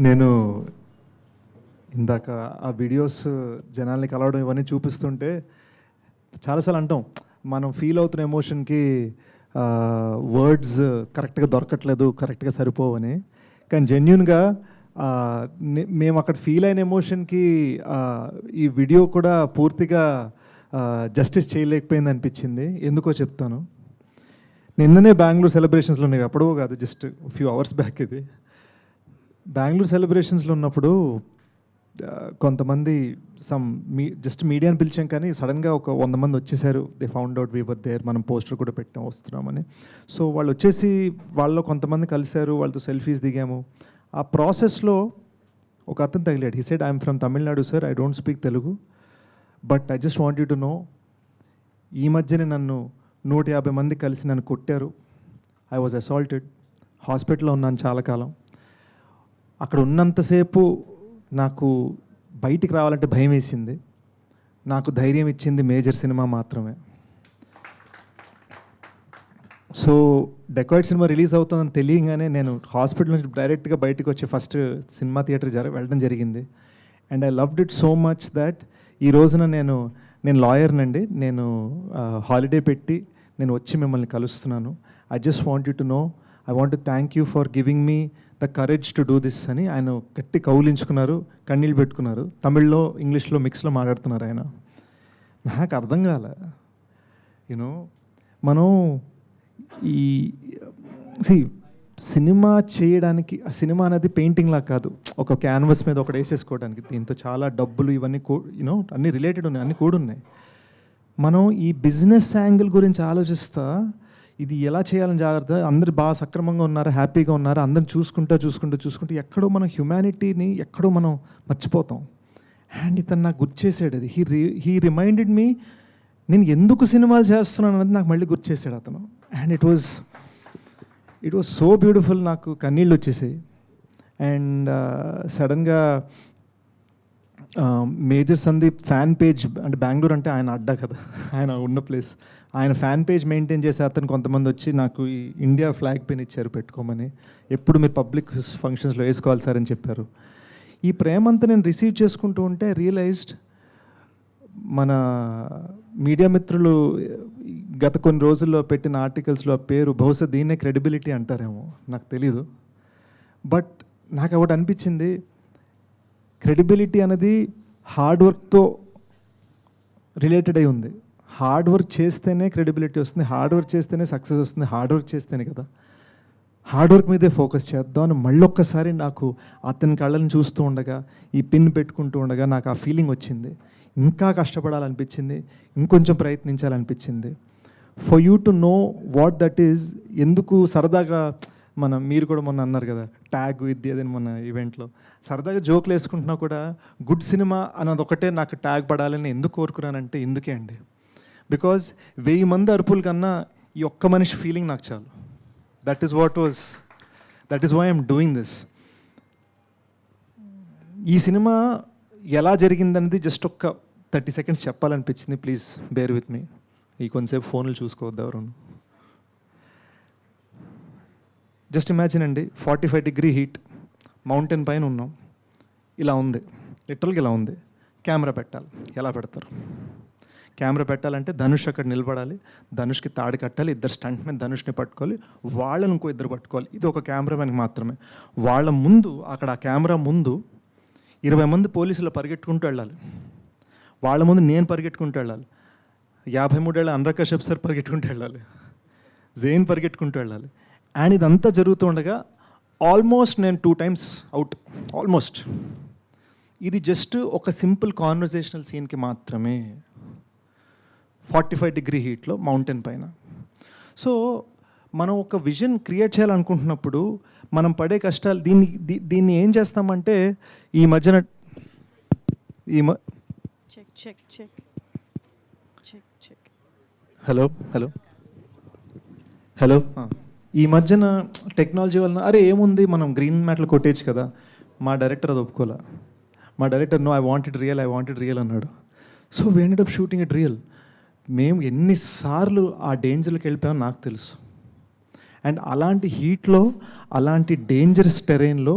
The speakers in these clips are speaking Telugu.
నేను ఇందాక ఆ వీడియోస్ జనాల్ని కలవడం ఇవన్నీ చూపిస్తుంటే చాలాసార్లు అంటాం మనం ఫీల్ అవుతున్న ఎమోషన్కి వర్డ్స్ కరెక్ట్గా దొరకట్లేదు, కరెక్ట్గా సరిపోవని. కానీ జెన్యున్గా మేము అక్కడ ఫీల్ అయిన ఎమోషన్కి ఈ వీడియో కూడా పూర్తిగా జస్టిస్ చేయలేకపోయింది అనిపించింది. ఎందుకో చెప్తాను. నిన్ననే బెంగళూరు సెలబ్రేషన్స్లో ఉన్నాయి, ఎప్పుడో కాదు, జస్ట్ ఫ్యూ అవర్స్ బ్యాక్. ఇది బెంగళూరు సెలబ్రేషన్స్లో ఉన్నప్పుడు కొంతమంది జస్ట్ మీడియాని పిలిచాం, కానీ సడన్గా ఒక 100 మంది వచ్చేసారు. They found out we were there, మనం పోస్టర్ కూడా పెట్టాం వస్తున్నామని. సో వాళ్ళు వచ్చేసి వాళ్ళలో కొంతమంది కలిశారు, వాళ్ళతో సెల్ఫీస్ దిగాము. ఆ ప్రాసెస్లో ఒక అతను తగిలాడు. He said, I'm from Tamil Nadu sir, I don't speak Telugu, but I just want you to know, ఈ మధ్యనే నన్ను 150 మంది కలిసి నన్ను కొట్టారు. ఐ వాజ్ అసాల్టెడ్, హాస్పిటల్లో ఉన్నాను చాలా కాలం. అక్కడ ఉన్నంతసేపు నాకు బయటికి రావాలంటే భయం వేసింది. నాకు ధైర్యం ఇచ్చింది మేజర్ సినిమా మాత్రమే. సో డెకాయిడ్ సినిమా రిలీజ్ అవుతుందని తెలియగానే నేను హాస్పిటల్ నుంచి డైరెక్ట్గా బయటకు వచ్చి ఫస్ట్ సినిమా థియేటర్ వెళ్ళడం జరిగింది. And I loved it so much that ఈ రోజున నేను లాయర్నండి. నేను హాలిడే పెట్టి నేను వచ్చి మిమ్మల్ని కలుస్తున్నాను. I just want you to know, I want to thank you for giving me the courage to do this అని ఆయన గట్టి కౌలించుకున్నారు, కన్నీళ్ళు పెట్టుకున్నారు. తమిళ్లో ఇంగ్లీష్లో మిక్స్లో మాట్లాడుతున్నారు ఆయన. నాకు అర్థం కాలే. యూనో మనం ఈ సినిమా చేయడానికి, ఆ సినిమా అనేది పెయింటింగ్ లా కాదు, ఒక క్యాన్వస్ మీద ఒకటి వేసేసుకోవడానికి. దీంతో చాలా డబ్బులు ఇవన్నీ అన్నీ రిలేటెడ్ ఉన్నాయి, అన్నీ కూడున్నాయి. మనం ఈ బిజినెస్ యాంగిల్ గురించి ఆలోచిస్తా ఇది ఎలా చేయాలని జాగ్రత్త, అందరు బాగా సక్రమంగా ఉన్నారు, హ్యాపీగా ఉన్నారు, అందరిని చూసుకుంటూ ఎక్కడో మనం హ్యుమానిటీని ఎక్కడో మనం మర్చిపోతాం. అండ్ ఇతను నాకు గుర్తు చేసాడు. అది హీ రిమైండెడ్ మీ, నేను ఎందుకు సినిమాలు చేస్తున్నాను అనేది నాకు మళ్ళీ గుర్తు చేశాడు అతను. And it was so beautiful. నాకు కన్నీళ్ళు వచ్చేసాయి. అండ్ సడన్గా మేజర్ సందీప్ ఫ్యాన్ పేజ్, అంటే బెంగళూరు అంటే ఆయన అడ్డా కదా, ఆయన ఉన్న ప్లేస్, ఆయన ఫ్యాన్ పేజ్ మెయింటైన్ చేసే అతను కొంతమంది వచ్చి నాకు ఈ ఇండియా ఫ్లాగ్ పెన్ ఇచ్చారు పెట్టుకోమని. ఎప్పుడు మీరు పబ్లిక్ ఫంక్షన్స్లో వేసుకోవాలి సార్ అని చెప్పారు. ఈ ప్రేమంతా నేను రిసీవ్ చేసుకుంటూ ఉంటే రియలైజ్డ్, మన మీడియా మిత్రులు గత కొన్ని రోజుల్లో పెట్టిన ఆర్టికల్స్లో ఆ పేరు బహుశా దీన్నే క్రెడిబిలిటీ అంటారేమో, నాకు తెలీదు. బట్ నాకు ఒకటి అనిపించింది, క్రెడిబిలిటీ అనేది హార్డ్ వర్క్తో రిలేటెడ్ అయి ఉంది. హార్డ్ వర్క్ చేస్తేనే క్రెడిబిలిటీ వస్తుంది, హార్డ్ వర్క్ చేస్తేనే సక్సెస్ వస్తుంది, హార్డ్ వర్క్ చేస్తేనే కదా. హార్డ్ వర్క్ మీదే ఫోకస్ చేద్దాం అని మళ్ళొక్కసారి నాకు అతని కళ్ళని చూస్తూ ఉండగా, ఈ పిన్ పెట్టుకుంటూ ఉండగా నాకు ఆ ఫీలింగ్ వచ్చింది. ఇంకా కష్టపడాలనిపించింది, ఇంకొంచెం ప్రయత్నించాలనిపించింది. For you to know what that is. ఎందుకు సరదాగా మీరు కూడా మొన్న అన్నారు కదా ట్యాగ్ విత్ అదని మన ఈవెంట్లో, సరదాగా జోకులు వేసుకుంటున్నా కూడా గుడ్ సినిమా అన్నది ఒకటే నాకు ట్యాగ్ పడాలని ఎందుకు కోరుకున్నానంటే ఇందుకే అండి. బికాజ్ 1000 మంది అరుపుల కన్నా ఈ ఒక్క మనిషి ఫీలింగ్ నాకు చాలు. That is why I'm doing this. ఈ సినిమా ఎలా జరిగిందనేది జస్ట్ ఒక్క 30 seconds చెప్పాలనిపించింది. Please bear with me. ఈ కొంతసేపు ఫోన్లు చూసుకోవద్దు ఎవరు. జస్ట్ ఇమాజిన్ అండి, 45 degree హీట్, మౌంటైన్ పైన ఉన్నాం, ఇలా ఉంది, లిటరల్గా ఇలా ఉంది. కెమెరా పెట్టాలి, ఎలా పెడతారు? కెమెరా పెట్టాలంటే ధనుష్ అక్కడ నిలబడాలి, ధనుష్కి తాడు కట్టాలి, ఇద్దరు స్టంట్ మీద ధనుష్ని పట్టుకోవాలి, వాళ్ళని ఇంకో ఇద్దరు పట్టుకోవాలి. ఇది ఒక కెమెరామెన్కి మాత్రమే. వాళ్ళ ముందు, అక్కడ ఆ కెమెరా ముందు 20 మంది పోలీసులు పరిగెట్టుకుంటూ వెళ్ళాలి. వాళ్ళ ముందు నేను పరిగెట్టుకుంటూ వెళ్ళాలి, 53 ఏళ్ళ అనురాగ్ కశ్యప్ సార్ పరిగెట్టుకుంటూ వెళ్ళాలి, జైన్ పరిగెట్టుకుంటూ వెళ్ళాలి. అండ్ ఇదంతా జరుగుతూ ఉండగా ఆల్మోస్ట్ నేను 2 times అవుట్, ఆల్మోస్ట్. ఇది జస్ట్ ఒక సింపుల్ కాన్వర్జేషనల్ సీన్కి మాత్రమే, 45 degree హీట్లో మౌంటైన్ పైన. సో మనం ఒక విజన్ క్రియేట్ చేయాలనుకుంటున్నప్పుడు మనం పడే కష్టాలు, దీన్ని ఏం చేస్తామంటే ఈ మధ్యన హలో ఈ మధ్యన టెక్నాలజీ వలన అరే ఏముంది మనం గ్రీన్ మ్యాట్లు కొట్టేచ్చు కదా. మా డైరెక్టర్ అది ఒప్పుకోలే. మా director no, I want it real అన్నాడు. So we ended up shooting it real. మేము ఎన్నిసార్లు ఆ డేంజర్కి వెళ్ళిపోయామో నాకు తెలుసు. అండ్ అలాంటి హీట్లో, అలాంటి డేంజరస్ టెరైన్లో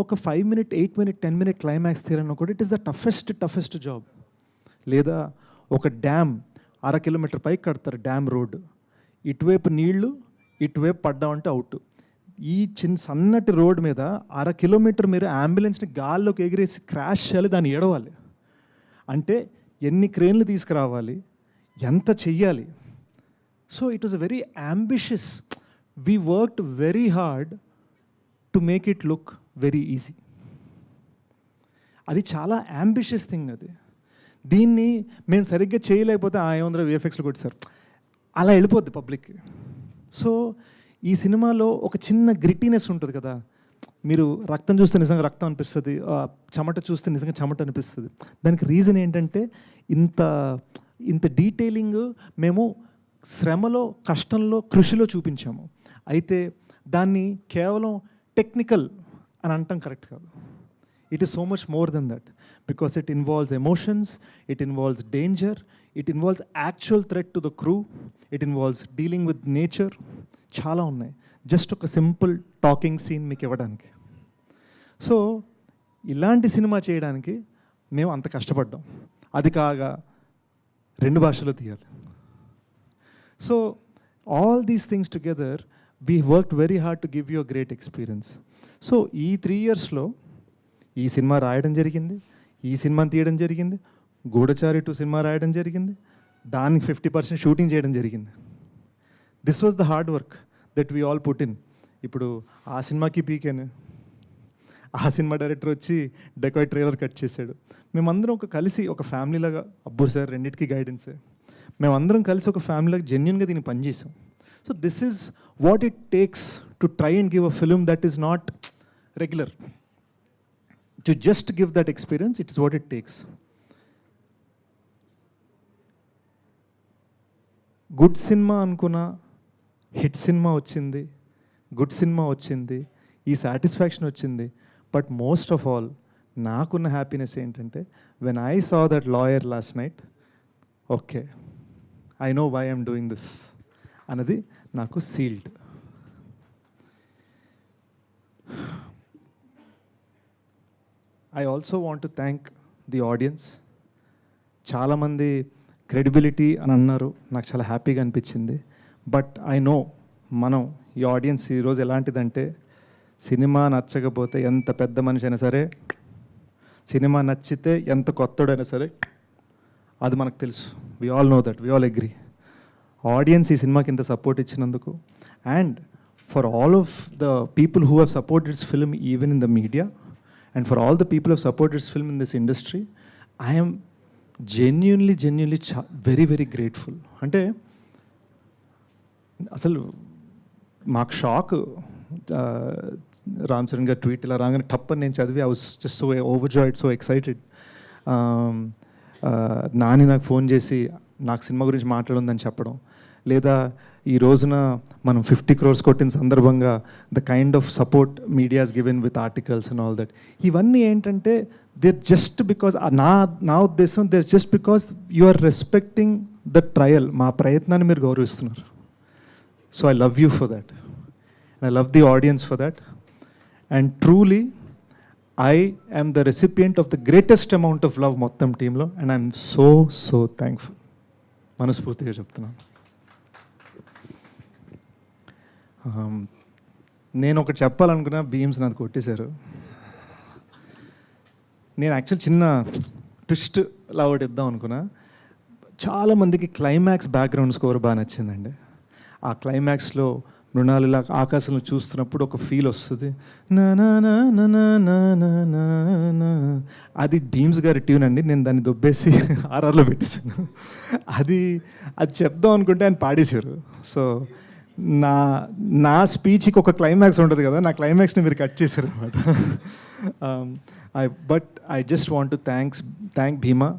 ఒక 5 minute 8 minute 10 minute క్లైమాక్స్ తీయాలన్నా కూడా it is the toughest job. లేదా ఒక డ్యామ్ 1/2 kilometer పైకి కడతారు, డ్యామ్ రోడ్, ఇటువైపు నీళ్లు ఇటువైపు పడ్డామంటే అవుట్. ఈ సన్నటి రోడ్ మీద 1/2 kilometer మీరు అంబులెన్స్ని గాల్లోకి ఎగిరేసి క్రాష్ చేయాలి, దాన్ని ఏడవాలి అంటే ఎన్ని క్రేన్లు తీసుకురావాలి, ఎంత చెయ్యాలి. So it was a very ambitious, we worked very hard to make it look very easy. అది చాలా అంబిషియస్ థింగ్. అది దీన్ని మేము సరిగ్గా చేయలేకపోతే ఏముందరో విఎఫ్ఎక్స్లో కొట్టారు అలా వెళ్ళిపోద్ది పబ్లిక్కి. సో ఈ సినిమాలో ఒక చిన్న గ్రిటీనెస్ ఉంటుంది కదా, మీరు రక్తం చూస్తే నిజంగా రక్తం అనిపిస్తుంది, చెమట చూస్తే నిజంగా చెమట అనిపిస్తుంది. దానికి రీజన్ ఏంటంటే ఇంత డీటెయిలింగ్ మేము శ్రమలో, కష్టంలో, కృషిలో చూపించాము. అయితే దాన్ని కేవలం టెక్నికల్ అని అంటాం కరెక్ట్ కాదు. It is so much more than that, because it involves emotions, it involves danger, it involves actual threat to the crew, it involves dealing with nature. చాలా ఉన్నాయి జస్ట్ ఒక సింపుల్ టాకింగ్ సీన్ మీకు ఇవ్వడానికి. సో ఇలాంటి సినిమా చేయడానికి మేము అంత కష్టపడ్డాం. అది కాగా 2 భాషలో తీయాలి. So all these things together we worked very hard to give you a great experience. So ఈ 3 yearsలో ఈ సినిమా రాయడం జరిగింది, ఈ సినిమాని తీయడం జరిగింది, గూఢచారి 2 సినిమా రాయడం జరిగింది, దానికి 50% షూటింగ్ చేయడం జరిగింది. This was the hard work that we all put in. ఇప్పుడు ఆ సినిమాకి పీకాను, ఆ సినిమా డైరెక్టర్ వచ్చి డెకాయ్ ట్రైలర్ కట్ చేశాడు. మేమందరం కలిసి ఒక ఫ్యామిలీలాగా, అబ్బో సార్ రెండింటికి గైడెన్సే, మేమందరం కలిసి ఒక ఫ్యామిలీలాగా జెన్యున్గా దీన్ని పనిచేసాం. So this is what it takes to try and give a film that is not regular. To just give that experience, it is what it takes. Good cinema అనుకున్నా, హిట్ సినిమా వచ్చింది, గుడ్ సినిమా వచ్చింది, ఈ సాటిస్ఫాక్షన్ వచ్చింది. బట్ మోస్ట్ ఆఫ్ ఆల్ నాకున్న హ్యాపీనెస్ ఏంటంటే when I saw that lawyer last night, okay I know why I'm doing this అన్నది నాకు sealed. I also want to thank the audience. చాలామంది క్రెడిబిలిటీ అని అన్నారు, నాకు చాలా హ్యాపీగా అనిపించింది. బట్ ఐ నో ఈ ఆడియన్స్ ఈరోజు ఎలాంటిదంటే, సినిమా నచ్చకపోతే ఎంత పెద్ద మనిషి అయినా సరే, సినిమా నచ్చితే ఎంత కొత్తడైనా సరే, అది మనకు తెలుసు. We all know that, we all agree. Audience ఈ సినిమాకి ఇంత సపోర్ట్ ఇచ్చినందుకు, and for all of the people who have supported this film even in the media, and for all the people who have supported this film in this industry, I'm genuinely very very grateful. అంటే అసలు మాకు షాక్, రామ్ చరణ్ గారు ట్వీట్ ఇలా రాగానే టప్పని నేను చదివి I was just so overjoyed, so excited. Nani నాకు ఫోన్ చేసి నాకు సినిమా గురించి మాట్లాడుందని చెప్పడం, లేదా ఈ రోజున మనం 50 crores కొట్టిన సందర్భంగా the kind of support medias given with articles and all that, ఇవన్నీ ఏంటంటే దేర్ జస్ట్ బికాజ్ నా ఉద్దేశం they're just because you are respecting the trial, మా ప్రయత్నాన్ని మీరు గౌరవిస్తున్నారు. So I love you for that, and I love the audience for that, and truly I am the recipient of the greatest amount of love మొత్తం టీంలో, అండ్ ఐఎమ్ సో థ్యాంక్ఫుల్. మనస్ఫూర్తిగా చెప్తున్నాను. నేను ఒకటి చెప్పాలనుకున్నా, బీమ్స్ నాకు కొట్టేశారు. నేను యాక్చువల్ చిన్న ట్విస్ట్ లా ఒకటి ఇద్దాం అనుకున్నా. చాలామందికి క్లైమాక్స్ బ్యాక్గ్రౌండ్ స్కోర్ బాగా నచ్చిందండి. ఆ క్లైమాక్స్లో మృణాలు ఇలా ఆకాశంలో చూస్తున్నప్పుడు ఒక ఫీల్ వస్తుంది, నా నా నా నా నా నా నా నా, అది భీమ్స్ గారి ట్యూన్ అండి. నేను దాన్ని దొబ్బేసి ఆర్ఆర్లో పెట్టేశాను. అది చెప్దాం అనుకుంటే ఆయన పాడేశారు. సో నా స్పీచ్కి ఒక క్లైమాక్స్ ఉంటుంది కదా, నా క్లైమాక్స్ని మీరు కట్ చేశారు అనమాట. But I just want to thank Bhima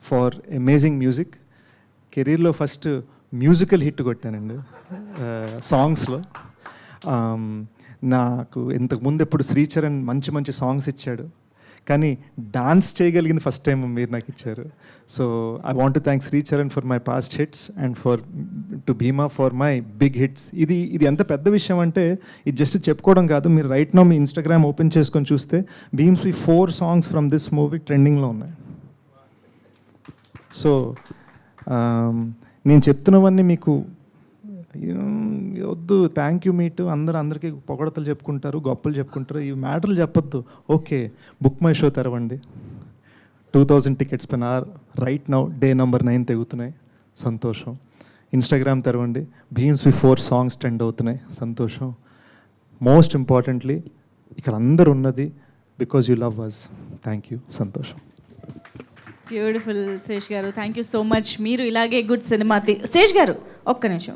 for amazing music. కెరీర్లో ఫస్ట్ మ్యూజికల్ హిట్ కొట్టానండి సాంగ్స్లో. నాకు ఇంతకుముందు ఎప్పుడు శ్రీచరణ్ మంచి సాంగ్స్ ఇచ్చాడు, కానీ డాన్స్ చేయగలిగింది ఫస్ట్ టైం మీరు నాకు ఇచ్చారు. So I want to thank Sricharan for my past hits and to Bheema for my big hits. ఇది ఎంత పెద్ద విషయం అంటే ఇది జస్ట్ చెప్పుకోవడం కాదు. మీరు రైట్ నౌ మీ ఇన్స్టాగ్రామ్ ఓపెన్ చేసుకొని చూస్తే భీమ్స్వి 4 songs ఫ్రమ్ దిస్ మూవీ ట్రెండింగ్లో ఉన్నాయి. సో నేను చెప్తున్నవన్నీ మీకు వద్దు, థ్యాంక్ యూ మీటు అందరికీ పొగడతలు చెప్పుకుంటారు, గొప్పలు చెప్పుకుంటారు, ఈ మ్యాటర్లు చెప్పొద్దు. ఓకే, బుక్ మై షో తెరవండి. 2000 tickets పైన రైట్ నౌ డే నెంబర్ 9 తెగుతున్నాయి, సంతోషం. ఇన్స్టాగ్రామ్ తెరవండి, భీమ్స్వి 4 songs ట్రెండ్ అవుతున్నాయి, సంతోషం. మోస్ట్ ఇంపార్టెంట్లీ ఇక్కడ అందరు ఉన్నది because you love us. Thank you, సంతోషం. Beautiful Sesh garu, thank you so much. మీరు ఇలాగే గుడ్ సినిమా శేష్ గారు ఒక్క నిమిషం